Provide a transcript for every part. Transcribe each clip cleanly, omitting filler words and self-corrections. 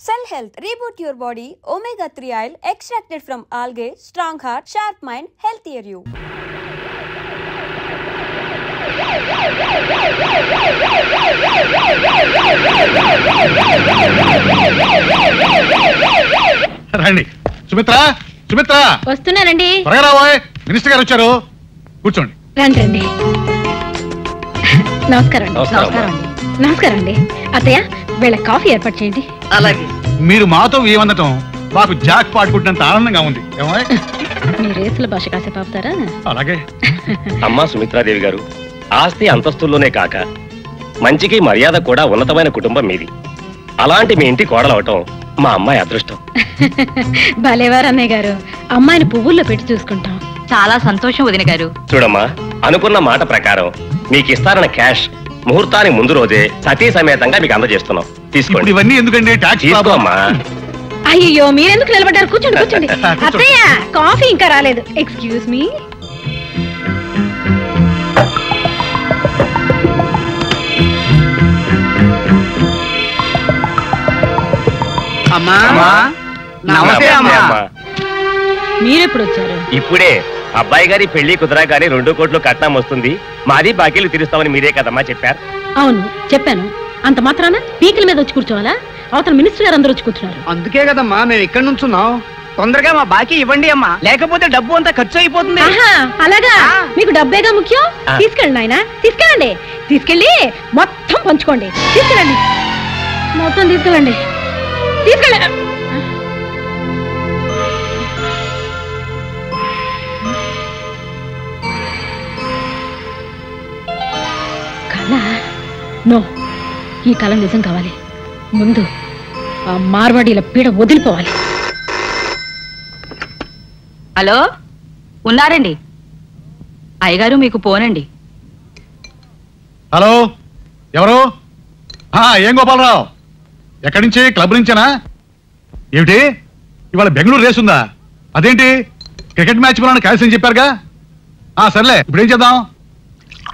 Cell Health, reboot your body, omega-3 oil extracted from algae, strong heart, sharp mind, healthier you. రండి సుమిత్ర, సుమిత్ర వస్తున్నానండి. త్వరగా రావోయ్, minister గారు వచ్చారు. కూర్చోండి. రండి రండి. నమస్కారం అండి. నమస్కారం అండి. నమస్కారం అండి. అత్తయ్య వీళ్ళ కాఫీ ఏర్పాటు చేయండి. అలాగే. మీరు మాతో ఏమనటం మాకు జాక్ పాటుకుంటున్నంత ఆనందంగా ఉంది. మీ రేసుల భాష కాసేపు ఆపుతారా? అలాగే. అమ్మా సుమిత్రాదేవి గారు, ఆస్తి అంతస్తుల్లోనే కాక మంచికి మర్యాద కూడా ఉన్నతమైన కుటుంబం మీది. అలాంటి మీ ఇంటి కోడలవటం మా అమ్మాయి అదృష్టం. భలేవారు అన్నయ్య గారు, అమ్మాయిని పువ్వుల్లో పెట్టి చూసుకుంటాం. చాలా సంతోషం వదిన గారు. చూడమ్మా, అనుకున్న మాట ప్రకారం మీకు ఇస్తారన్న క్యాష్ ముహూర్తానికి ముందు రోజే సతీ సమేతంగా మీకు అందజేస్తున్నాం. తీసుకోండి. ఇవన్నీ ఎందుకండి? ట్యాక్స్ తీసుకోమ్మా. అయ్యో మీరెందుకు నిలబడ్డారు? కూర్చోండి కూర్చోండి. అత్తయ్య కాఫీ ఇంకా రాలేదు. Excuse me. అమ్మా నమస్తే అమ్మా. మీరెప్పుడు వచ్చారు? ఇప్పుడే అబ్బాయి గారి పెళ్లి కుదరగానే 2 కోట్లు కట్నం వస్తుంది, మాది బాకీలు తీరుస్తామని మీరే కదమ్మా చెప్పారు. అవును చెప్పాను. అంత మాత్రాన పీకిల మీద వచ్చి కూర్చోవాలా? అవతల మినిస్టర్ గారు అందరూ వచ్చి కూర్చున్నారు. అందుకే కదమ్మా మేము ఇక్కడ నుంచున్నాం. తొందరగా మా బాకీ ఇవ్వండి అమ్మా, లేకపోతే డబ్బు అంతా ఖర్చు అయిపోతుంది. అలాగా? మీకు డబ్బేగా ముఖ్యం. తీసుకెళ్ళండి ఆయన, తీసుకెళ్ళండి. తీసుకెళ్ళి మొత్తం పంచుకోండి. తీసుకెళ్ళండి, మొత్తం తీసుకెళ్ళండి. తీసుకెళ్ళండి. కళ? నో, ఈ కళ నిజం కావాలి. ముందు ఆ మార్వాడీల పీడ వదిలిపోవాలి. హలో, ఉన్నారండి అయ్యగారు, మీకు పోనండి. హలో, ఎవరు? ఏం గోపాలరావు, ఎక్కడి నుంచి? క్లబ్ నుంచేనా? ఏమిటి ఇవాళ బెంగళూరు రేస్ ఉందా? అదేంటి క్రికెట్ మ్యాచ్ మనం క్యాన్సిల్ అని చెప్పారుగా. సర్లే, ఇప్పుడు ఏం చేద్దాం?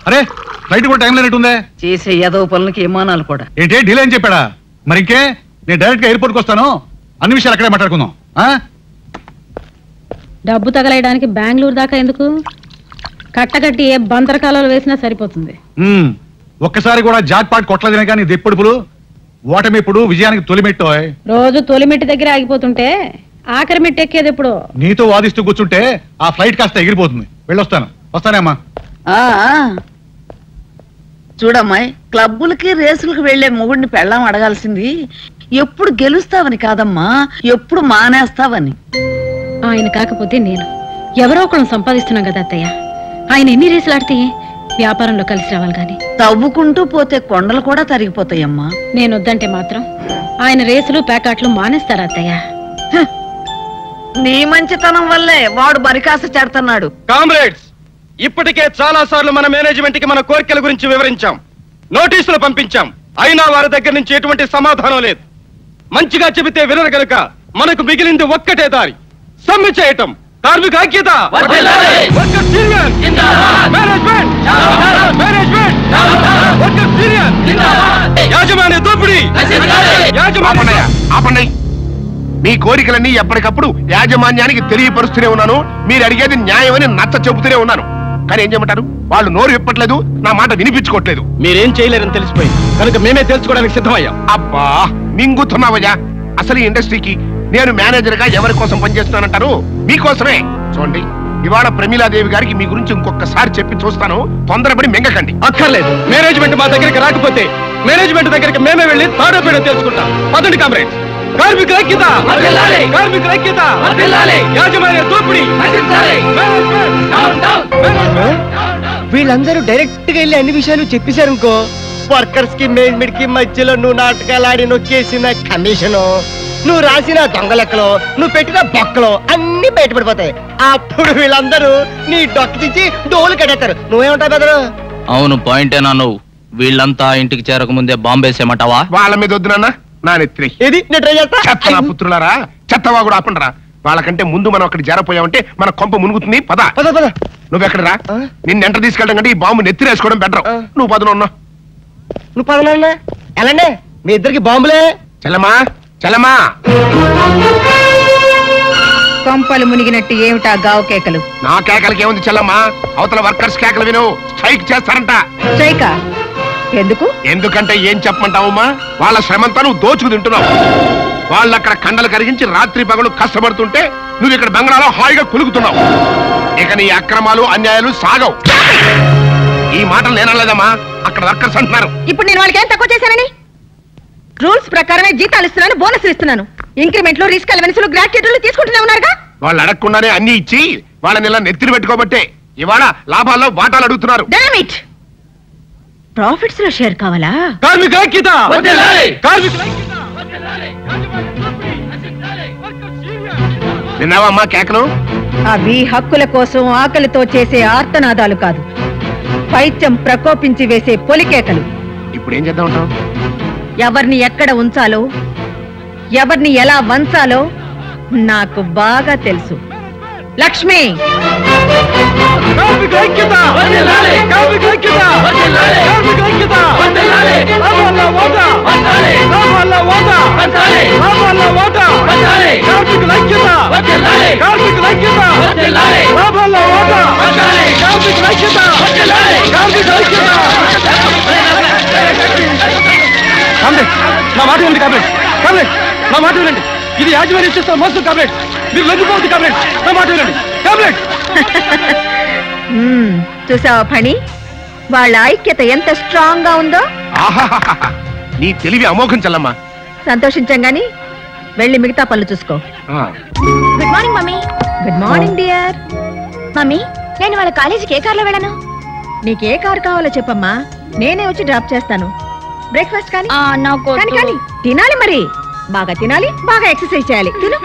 అరే ఫ్లైట్ కూడా టైం లేనట్టుందే. చేసే యాదవ పనులకి విమానాలు కూడా. ఏంటి డీలే అని చెప్పాడా? మరి ఇంకే, నేను డైరెక్ట్ గా ఎయిర్పోర్ట్కి వస్తాను. అన్ని విషయాలు అక్కడే మాట్లాడుకుందాం. డబ్బు తగలేయడానికి బెంగళూరు దాకా ఎందుకు? కట్టకట్టి ఏ బంతరకాలలో వేసినా సరిపోతుంది. ఒక్కసారి కూడా జాక్ పాట్ కొట్టలేదనే కానీ దిప్పుడుపులు ఓటమి ఇప్పుడు విజయానికి తొలిమెట్టు. రోజు తొలిమెట్టి దగ్గర ఆగిపోతుంటే ఆఖరి మెట్టు ఎక్కేది ఎప్పుడు? నీతో వాదిస్తూ కూర్చుంటే ఆ ఫ్లైట్ కాస్త ఎగిరిపోతుంది. వెళ్ళొస్తాను. వస్తానేమ్మా. చూడమ్మాయి, క్లబ్బులకి రేసులకు వెళ్లే మొగుడిని పెళ్ళాం అడగాల్సింది ఎప్పుడు గెలుస్తావని కాదమ్మా, ఎప్పుడు మానేస్తావని. ఆయన కాకపోతే నేను ఎవరో ఒకళ్ళని సంపాదిస్తున్నాం కదా అత్తయ్య. ఆయన ఎన్ని రేసులు ఆడితే వ్యాపారంలో కలిసి రావాలి గాని. తవ్వుకుంటూ పోతే కొండలు కూడా తరిగిపోతాయమ్మా. నేను వద్దంటే మాత్రం ఆయన రేసులు ప్యాకాట్లు మానేస్తారా అత్తయ్య? నీ మంచితనం వల్లే వాడు బరికాస చేడుతున్నాడు. కామ్రేడ్స్, ఇప్పటికే చాలా సార్లు మన మేనేజ్మెంట్ కి మన కోరికల గురించి వివరించాం, నోటీసులు పంపించాం. అయినా వారి దగ్గర నుంచి ఎటువంటి సమాధానం లేదు. మంచిగా చెబితే వినరు గనుక మనకు మిగిలింది ఒక్కటే దారి, సమ్మె చేయటం. కార్మిక ఐక్యత, యాజమాన్య దోపిడీ. ఆపండి. మీ కోరికలన్నీ ఎప్పటికప్పుడు యాజమాన్యానికి తెలియపరుస్తూనే ఉన్నాను. మీరు అడిగేది న్యాయమని నచ్చ చెబుతూనే ఉన్నాను. కానీ ఏం చేయమంటారు? వాళ్ళు నోరు విప్పట్లేదు, నా మాట వినిపించుకోవట్లేదు. మీరేం చేయలేరని తెలిసిపోయింది కనుక మేమే తెలుసుకోవడానికి సిద్ధమయ్యాం. అబ్బా, మింగుతున్నావయ్యా. అసలు ఈ ఇండస్ట్రీకి నేను మేనేజర్ గా ఎవరి కోసం పనిచేస్తున్నానంటారు? మీకోసమే. చూడండి, ఇవాళ ప్రమీలాదేవి గారికి మీ గురించి ఇంకొకసారి చెప్పి చూస్తాను. తొందరపడి మింగకండి. అక్కర్లేదు. మేనేజ్మెంట్ మా దగ్గరికి రాకపోతే మేనేజ్మెంట్ దగ్గరికి మేమే వెళ్ళి తాడో పేడో తెలుసుకుంటాం. పదండి కామ్రేడ్స్. కార్మిక ఐక్యత, కార్మిక ఐక్యత, యాజమాన్య దోపిడీ. వీళ్ళందరూ డైరెక్ట్ గా వెళ్ళి అన్ని విషయాలు చెప్పేశారు అనుకో, వర్కర్స్ కి మేనేజ్మెంట్ కి మధ్యలో నువ్వు నాటకాలు ఆడి నొక్కేసిన కమిషను, నువ్వు రాసిన దొంగ లెక్కలు, నువ్వు పెట్టిన బొక్కలు అన్ని బయటపడిపోతాయి. అప్పుడు వీళ్ళందరూ నీ డొక్కించి డోలు కట్టేస్తారు. నువ్వేమంటావు బెదరు? అవును, పాయింటేనా నువ్వు? వీళ్ళంతా ఇంటికి చేరక ముందే బాంబేసేమంటావా? వాళ్ళ మీద వద్దు నాన్న, నా నెత్తి. ఏది నేను ట్రై చేస్తా. చెత్త నా పుత్రులారా, చెత్తవా కూడా ఆపండిరా. వాళ్ళకంటే ముందు మనం అక్కడ చేరపోయామంటే మన కొంప మునుగుతుంది. పద పద పద. నువ్వెక్కడ రా? నిన్ను ఎంట తీసుకెళ్ళడం కంటే ఈ బాంబు నెత్తిరేసుకోవడం బెటర్. నువ్వు పదనున్నా. నువ్వు పదనన్నా ఎలాండి? మీ ఇద్దరికి బాంబులే. చెల్లమ్మా, చలమా కొంపలు మునిగినట్టు ఏమిటా గావు కేకలు? నా కేకలకి ఏముంది చెల్లమ్మా, అవతల వర్కర్స్ కేకలు విను. స్ట్రైక్ చేస్తారంట. స్ట్రైకా? ఎందుకు? ఎందుకంటే ఏం చెప్పమంటావమ్మా, వాళ్ళ శ్రమంతా నువ్వు దోచుకు తింటున్నావు. వాళ్ళు అక్కడ కండలు కరిగించి రాత్రి పగలు కష్టపడుతుంటే నువ్వు ఇక్కడ బంగ్లాలో హాయిగా కులుకుతున్నావు. ఇక నీ అక్రమాలు అన్యాయాలు సాగవు. ఈ మాటలు నేనలేదమ్మా, అక్కడ వర్కర్స్ అంటున్నారు. ఇప్పుడు నేను వాళ్ళకి ఏం తక్కువ చేశానని? రూల్స్ ప్రకారమే జీతాలు ఇస్తున్నాను, బోనస్లు ఇస్తున్నాను. ఇంక్రిమెంట్లు, రిస్క్ అలవెన్స్లు, గ్రాట్యుటీలు తీసుకుంటూనే ఉన్నారుగా. వాళ్ళు అడగకుండానే అన్ని ఇచ్చి వాళ్ళని ఇలా నెత్తిని పెట్టుకోబట్టే ఇవాళ లాభాల్లో వాటాలు అడుగుతున్నారు. ప్రాఫిట్స్ లో షేర్ కావాలా? కార్మిక ఐక్యత! విన్నావమ్మా కేకలు? అవి హక్కుల కోసం ఆకలితో చేసే ఆర్తనాదాలు కాదు, పైత్యం ప్రకోపించి వేసే పొలికేకలు. ఇప్పుడు ఏం చేద్దాం ఉంటావు? ఎవరిని ఎక్కడ ఉంచాలో, ఎవరిని ఎలా వంచాలో నాకు బాగా తెలుసు. లక్ష్మి, కార్మిక ఐక్యత! కార్మిక ఐక్యత! కార్మిక ఐక్యత! లాభాల వాటా! లాభాల వాటా! లాభాల వాటా! కార్మికుల ఐక్యత! కార్మికుల ఐక్యత! లాభాల వాటా! కార్మికుల ఐక్యత! కార్మికుల ఐక్యత! నా మాట ఉంది కాబేట్, కాబేట్ నా మాట వినండి. ఇది యాజమాన్యం చేస్తున్న మోసం కాబేట్. మీరు లొంగిపోవద్దు కాబేట్, నా మాట వినండి కాబేట్. చూసావా ఫణి, వాళ్ళ ఐక్యత ఎంత స్ట్రాంగ్ గా ఉందో. నీ తెలివి అమోఘం చెల్లమ్మా. సంతోషించాం గాని వెళ్ళి మిగతా పనులు చూసుకో. Good morning mummy. Good morning dear. Mummy, నేను వాళ్ళ కాలేజీకి ఏ కార్లో వెళ్ళను? నీకే కారు కావాలో చెప్పమ్మా, నేనే వచ్చి డ్రాప్ చేస్తాను. బ్రేక్ఫాస్ట్ కానీ కానీ తినాలి, మరి బాగా తినాలి, బాగా ఎక్సర్సైజ్ చేయాలి. తిను.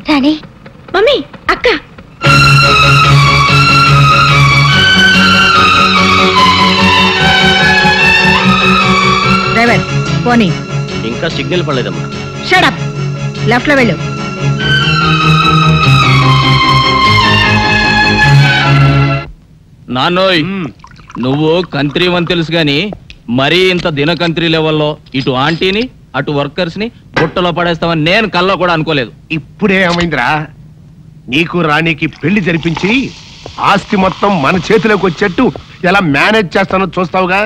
రాణి, మమ్మీ, అక్క. డ్రైవర్ పోనీ. ఇంకా సిగ్నల్ పడలేదమ్మా. షట్ అప్, లెఫ్ట్ లో వెళ్ళు. నాన్నోయ్, నువ్వు కంత్రీవని తెలుసు గాని మరీ ఇంత దినకంత్రి లెవెల్లో ఇటు ఆంటీని అటు వర్కర్స్ ని బుట్టలో పడేస్తామని నేను కల్లో కూడా అనుకోలేదు. ఇప్పుడే ఏమైందిరా, నీకు రాణికి పెళ్లి జరిపించి ఆస్తి మొత్తం మన చేతిలోకి వచ్చేట్టు ఎలా మేనేజ్ చేస్తానో చూస్తావుగా.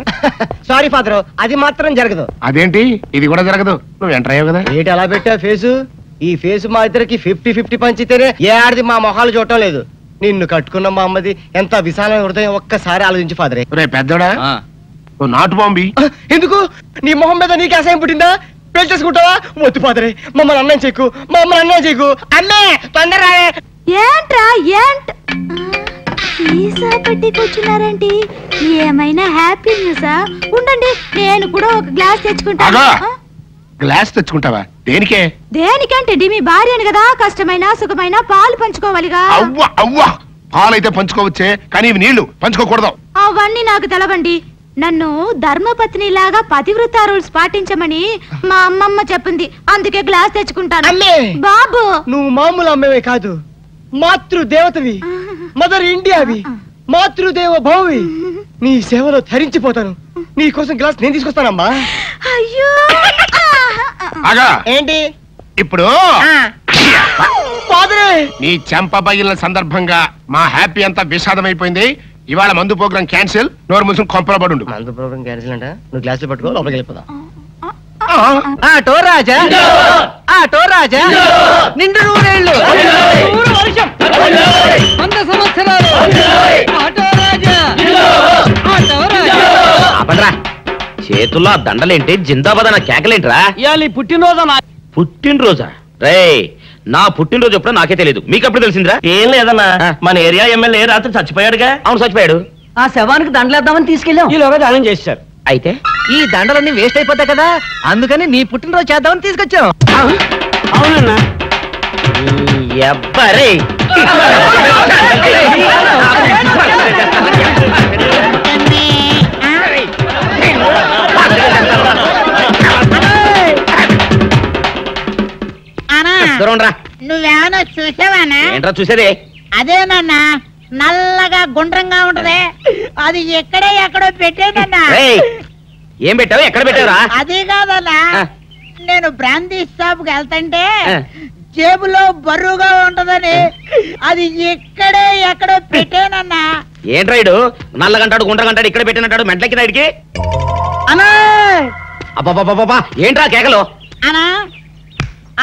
సారీ ఫాదర్, అది మాత్రం జరగదు. అదేంటి, ఇది కూడా జరగదు? నువ్వు ఎంటర్ అయ్యావు కదా. ఏంటి అలా పెట్టా ఫేసు? ఈ ఫేసు మా ఇద్దరికి 50-50 పంచితేనే ఏ ఆడిది మా మొహాలు చూడటం లేదు. నిన్ను కట్టుకున్న మా అమ్మది ఎంత విశాలమైన హృదయం, ఒక్కసారి ఆలోచించి ఫాదరే. రే పెద్దోడా, నాటు బాంబి. ఎందుకు? నీ మొహం మీద నీకు అసహ్యం పుట్టిందా? పెళ్లి చేసుకుంటావా? వద్దు ఫాదరే, మమ్మల్ని అన్నం చెక్కు, మా అమ్మని అన్నం చెక్కు. అమ్మే తొందర. ఏంట్రా ఏంట్ సీసా పెట్టి కూర్చున్నారేంటి? ఏమైనా హ్యాపీ న్యూసా? ఉండండి, నేను కూడా ఒక గ్లాస్ తెచ్చుకుంటాను. గ్లాస్ తెచ్చుకుంటావా? దేనికే? దేనికంటే మీ భార్యను కదా, కష్టమైన సుఖమైన పాలు పంచుకోవాలిగా. అవ్వా అవ్వా, పాలైతే పంచుకోవచ్చే, కానీ ఇవి నీళ్లు పంచుకోకూడదు. అవన్నీ నాకు తెలవండి. నన్ను ధర్మపత్ని లాగా పతివ్రత రూల్స్ పాటించమని మా అమ్మమ్మ చెప్పింది, అందుకే గ్లాస్ తెచ్చుకుంటాను. అమ్మే బాబు, నువ్వు మామూలు అమ్మవే కాదు, మాతృదేవతవి, మదర్ ఇండియావి, మాతృదేవ భౌవి. నీ సేవలో ధరించిపోతాను. నీ కోసం గ్లాస్ నేను తీసుకొస్తానమ్మా. అయ్యో ఏంటి ఇప్పుడు నీ చెంప పగిలిన సందర్భంగా మా హ్యాపీ అంతా విషాదమైపోయింది. ఇవాళ మందు ప్రోగ్రాం క్యాన్సిల్. నోరు మూసుకుని కొంపలో పడు. మందు ప్రోగ్రాం క్యాన్సిల్ అంట. నువ్వు గ్లాసులు పట్టుకో, లోపలికి వెళ్ళిపోదాం. ఆటో రాజా, ఆటో రాజా, నిండు నూరేళ్ళు, 100 సంవత్సరాలు. ఆటో రాజా, ఆటో రాజా. చేతుల్లో దండలేంటి, జిందాబాద్ అన్న కేకలేంట్రా? ఇవాళ పుట్టినరోజు. పుట్టినరోజా? రే, నా పుట్టినరోజు ఎప్పుడో నాకే తెలియదు, మీకు ఎప్పుడు తెలిసిందిరా? ఏం లేదన్నా, మన ఏరియా ఎమ్మెల్యే రాత్రి చచ్చిపోయాడుగా. అవును, చచ్చిపోయాడు. ఆ శవానికి దండలేద్దామని తీసుకెళ్ళాం. ఈలోగా దానం చేశారు. అయితే ఈ దండలన్నీ వేస్ట్ అయిపోతాయి కదా, అందుకని నీ పుట్టినరోజు చేద్దామని తీసుకొచ్చాం. అవునన్నా. ఎవ్వరే నువ్వేమన్నా చూసావానా? ఏంట్రా చూసేది? అదేనన్నా నల్లగా గుండ్రంగా ఉంటది, అది ఎక్కడో పెట్టేదన్నా. ఏం పెట్టావు? ఎక్కడ పెట్టావురా? అది కాదన్నా, నేను బ్రాందీ షాప్ కి వెళ్తుంటే జేబులో బరువుగా ఉంటదని అది ఎక్కడో పెట్టానన్నా. ఏంట్రాయుడు నల్లగంటాడు గుండ్రగంటాడు ఇక్కడ పెట్టినట్టాడు మెంట్లకి నాయుడికి? అన్నా అబ్బాబాబా ఏంట్రా కేకలు? అన్నా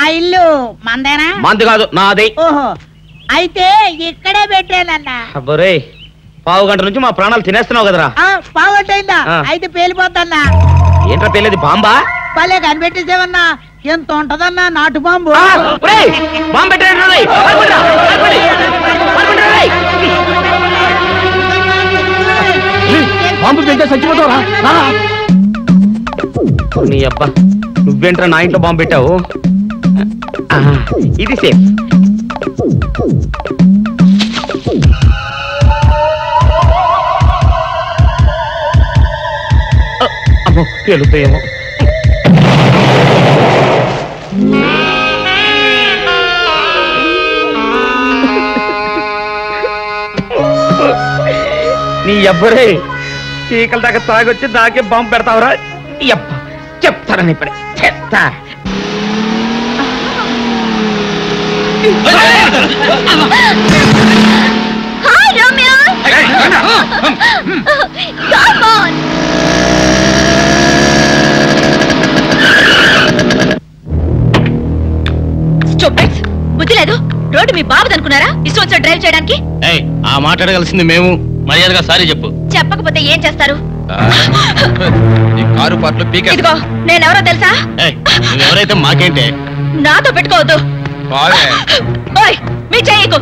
ఆ ఇల్లు మందేనా? మంది కాదు నాది. ఓహో, అయితే ఇక్కడే పెట్టానన్నా. అబ్బరే పావు గంట నుంచి మా ప్రాణాలు తినేస్తున్నావు కదరా. పావుగంటైందా? అయితే పేలిపోద్దన్నా. ఏంట్రా పేలేది? బాంబా? పలే కనిపెట్టేసేవన్నా, ఎంత ఉంటదన్నా నాటు బాంబు. బాంబు బాంబు పెడితే చచ్చిపోతావరా? నీ అబ్బా నువ్వేంట్రా నా ఇంట్లో బాంబు పెట్టావు? ఇది సేఫ్. అమ్మో పేలుతాయేమో. నీ అబ్బరే చీకల దాకా తాగొచ్చి నాకే బాంబు పెడతావురా? అబ్బ చెప్తారని ఇప్పుడే చెప్తా. Hi, Romeo! Come on! Stupid! బుద్ధి లేదు. రోడ్డు మీ బాబుది అనుకున్నారా ఇష్టం వచ్చా డ్రైవ్ చేయడానికి? ఆ మాట్లాడగలిసింది మేము. మర్యాదగా సారీ చెప్పు. చెప్పకపోతే ఏం చేస్తారు? కారు పాటలు పీక. ఇదిగో నేనెవరో తెలుసా? నువ్వెవరైతే మాకేంటే? నాతో పెట్టుకోవద్దు. ఓయ్ మీ చెయ్యకు.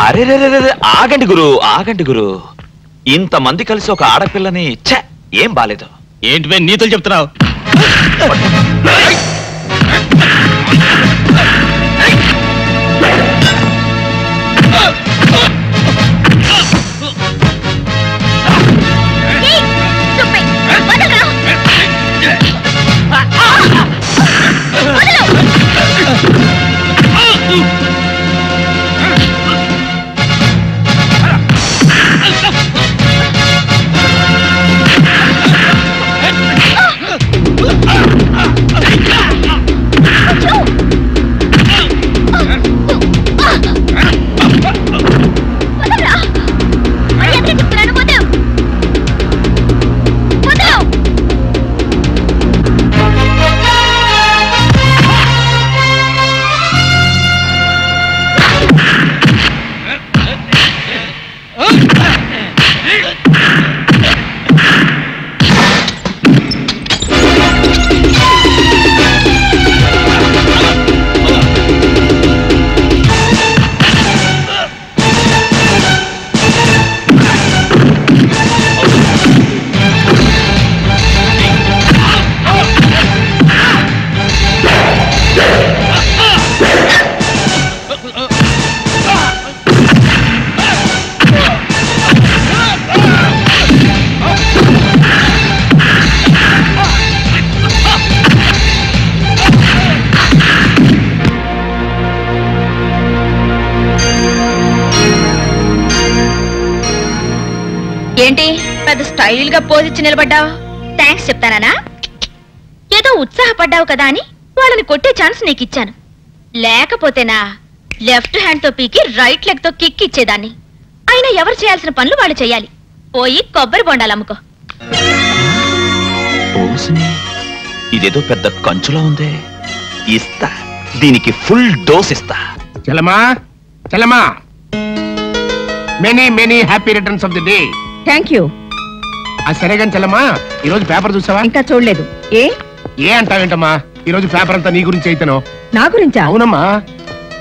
అరే ఆగండి గురు. ఇంతమంది కలిసి ఒక ఆడపిల్లని ఏం బాలేదు. ఏంటి నీతులు చెప్తున్నావు? ఏంటి పెద్ద స్టైల్ గా పోజిచ్చి నిలబడ్డావు? థ్యాంక్స్ చెప్తానా? ఏదో ఉత్సాహపడ్డావు కదా అని వాళ్ళని కొట్టే ఛాన్స్ నీకు ఇచ్చాను. లేకపోతేనా లెఫ్ట్ హ్యాండ్ తో పీకి రైట్ లెగ్ తో కిక్ ఇచ్చేదాన్ని. అయినా ఎవరు చేయాల్సిన పనులు వాళ్ళు చేయాలి. పోయి కొబ్బరి బొండాలు అమ్ముకో. ఇదేదో పెద్ద కంచులా ఉంది. ఇస్తా, దీనికి ఫుల్ డోస్ ఇస్తా. చలమా many happy returns of the day. Thank you. సరే కానీ చలమా, ఈ రోజు పేపర్ చూసావా? ఇంకా చూడలేదు. ఏ అంటావేంటమ్మా? ఈ రోజు పేపర్ అంతా నీ గురించి అయితేనో. నా గురించా? అవునమ్మా,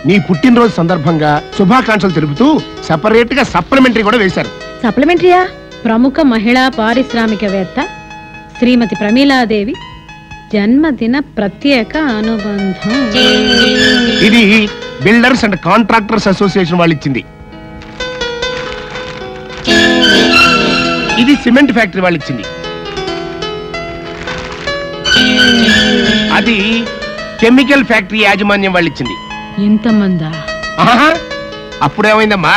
నీ పుట్టినరోజు సందర్భంగా శుభాకాంక్షలు తెలుపుతూ సెపరేట్ గా సప్లిమెంటరీ కూడా వేశారు. సప్లిమెంటరీయా? ప్రముఖ మహిళా పారిశ్రామికవేత్త శ్రీమతి ప్రమీలాదేవి జన్మదిన ప్రత్యేక అనుబంధం. ఇది బిల్డర్స్ అండ్ కాంట్రాక్టర్స్ అసోసియేషన్ వాళ్ళు ఇచ్చింది. ఇది సిమెంట్ ఫ్యాక్టరీ వాళ్ళు ఇచ్చింది. అది కెమికల్ ఫ్యాక్టరీ యాజమాన్యం వాళ్ళు ఇచ్చింది. ఇంతమందా? అప్పుడేమైందమ్మా?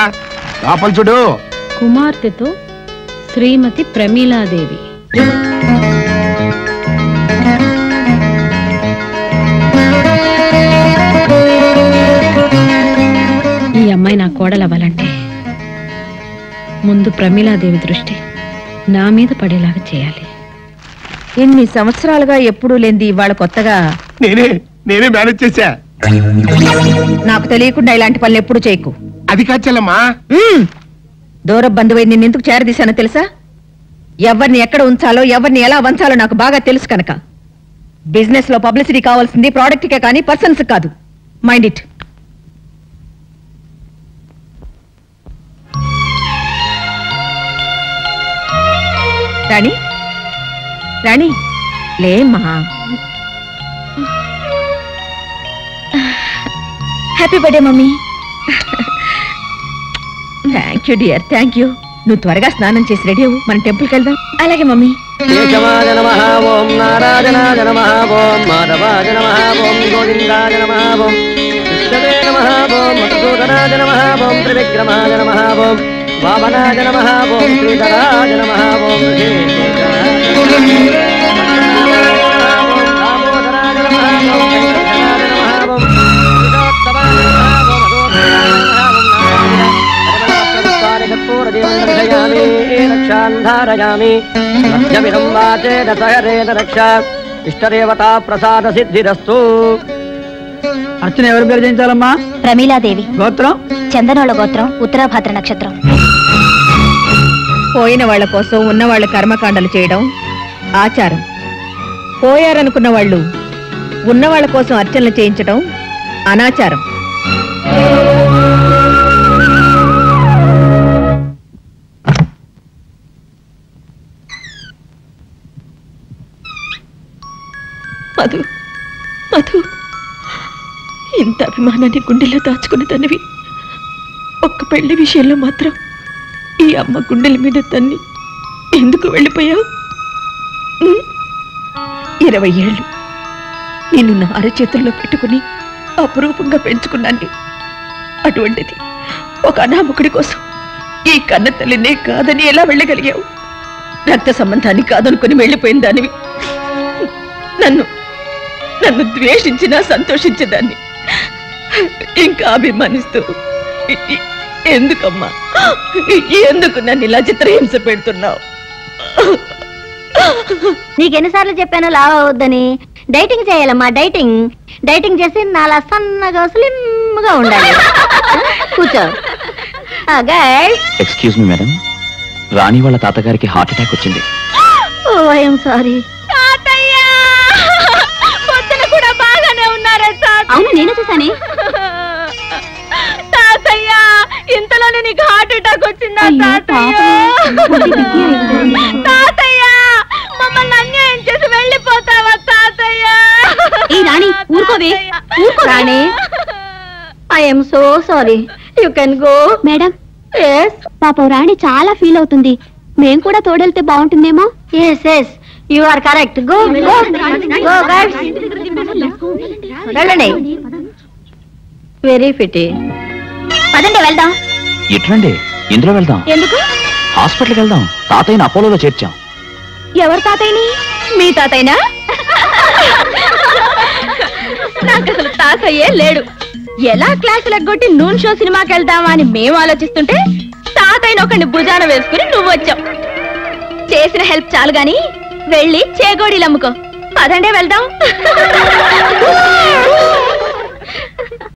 లోపల చూడు. కుమార్తెతో శ్రీమతి ప్రమీలాదేవి. ఈ అమ్మాయి నా కోడలవ్వాలంటే ముందు ప్రమీలాదేవి దృష్టి నా మీద పడేలాగా చేయాలి. ఎన్ని సంవత్సరాలుగా ఎప్పుడూ లేనిది ఇవాళ కొత్తగా నేనే మేనేజ్ చేశా. నాకు తెలియకుండా ఇలాంటి పనులు ఎప్పుడు చేయకు. అది కాచెల్లమ్మా. దూర బంధువై నిన్నెందుకు చేరదీశానో తెలుసా? ఎవరిని ఎక్కడ ఉంచాలో ఎవరిని ఎలా వంచాలో నాకు బాగా తెలుసు కనుక. బిజినెస్ లో పబ్లిసిటీ కావాల్సింది ప్రోడక్ట్ కే కానీ పర్సన్స్ కాదు. Mind it. రాణి రాణి లేమ్మా. Happy birthday mummy. Thank you dear, thank you. నువ్వు త్వరగా స్నానం చేసి రెడీ అవ్వు, మన టెంపుల్కి వెళ్దాం. అలాగే మమ్మీ. కేశవాయ నమః ఓం నారాయణాయ నమః ఓం మాధవాయ నమః ఓం గోవిందాయ నమః ఓం విష్ణవే నమః ఓం మధుసూదనాయ నమః ఓం త్రివిక్రమాయ నమః ఓం వామనాయ నమః ఓం శ్రీధరాయ నమః ఓం రక్షాంధారయామి మధ్యమిదం వాచే దశహరేణ రక్ష ఇష్టదేవతా ప్రసాద సిద్ధిరస్తు. అర్చన ఎవరి పేరు చేయించాలమ్మా? ప్రమీలాదేవి. గోత్రం? చందనోళ గోత్రం, ఉత్తరాభాద్ర నక్షత్రం. పోయిన వాళ్ళ కోసం ఉన్న వాళ్ళ కర్మకాండలు చేయడం ఆచారం. పోయారనుకున్న వాళ్ళు ఉన్న వాళ్ళ కోసం అర్చనలు చేయించడం అనాచారం. మధు మధు, ఇంత అభిమానాన్ని గుండెల్లో దాచుకున్న తనవి ఒక్క పెళ్లి విషయంలో మాత్రం ఈ అమ్మ గుండెల మీద తన్ని ఎందుకు వెళ్ళిపోయావు? 20 ఏళ్ళు నిన్ను నా అరచేతుల్లో పెట్టుకుని అపురూపంగా పెంచుకున్నాను. అటువంటిది ఒక అనామకుడి కోసం ఈ కన్న తల్లినే కాదని ఎలా వెళ్ళగలిగావు? రక్త సంబంధాన్ని కాదనుకుని వెళ్ళిపోయిన దానివి నన్ను ద్వేషించినా సంతోషించేదాన్ని. ఇంకా అభిమానిస్తూ ఎందుకమ్మా, ఎందుకు నన్ను ఇలా చిత్రహింస పెడుతున్నావు? నీకెన్నిసార్లు చెప్పాను లావ్ అవద్దని. డైటింగ్ చేయాలమ్మా, డైటింగ్ చేసి నాలా సన్నగా స్లిమ్ గా ఉండాలి. కూర్చో. ఎక్స్క్యూజ్ మీ మేడం, రాణి వాళ్ళ తాతగారికి హార్ట్ అటాక్ వచ్చింది. ఓ ఐఎమ్ సారీ. అవును, నేను చూసానే. తాతయ్య, ఇంతలోనే నీకు హార్ట్ అటాక్ వచ్చిందా? తాతయ్య, మమ్మల్ని అన్యాయం చేసి వెళ్ళిపోతావా తాతయ్య? ఈ రాణి ఊరుకోవే. Rani, I'm so sorry. You can go. మేడం, పాపం రాణి చాలా ఫీల్ అవుతుంది. మేము కూడా తోడెళ్తే బాగుంటుందేమో. Yes you are correct. Go go go guys, వెళ్ళండి. Very pity. పదండి వెళ్దాం. ఎట్లండి? ఇందులో వెళ్దాం. ఎందుకు? హాస్పిటల్కి వెళ్దాం. తాతయ్యని అపోలోలో చేర్చాం. ఎవరు తాతయ్యని? మీ తాతయ్యనా? నాకు అసలు తాతయ్యే లేడు. ఎలా క్లాసులకు కొట్టి నూన్ షో సినిమాకి వెళ్దామా అని మేము ఆలోచిస్తుంటే తాతయ్యని ఒకరిని భుజాన వేసుకుని నువ్వు వచ్చావు. చేసిన హెల్ప్ చాలు గాని వెళ్ళి చేగోడీలు అమ్ముకో. పదండే వెళ్దాం.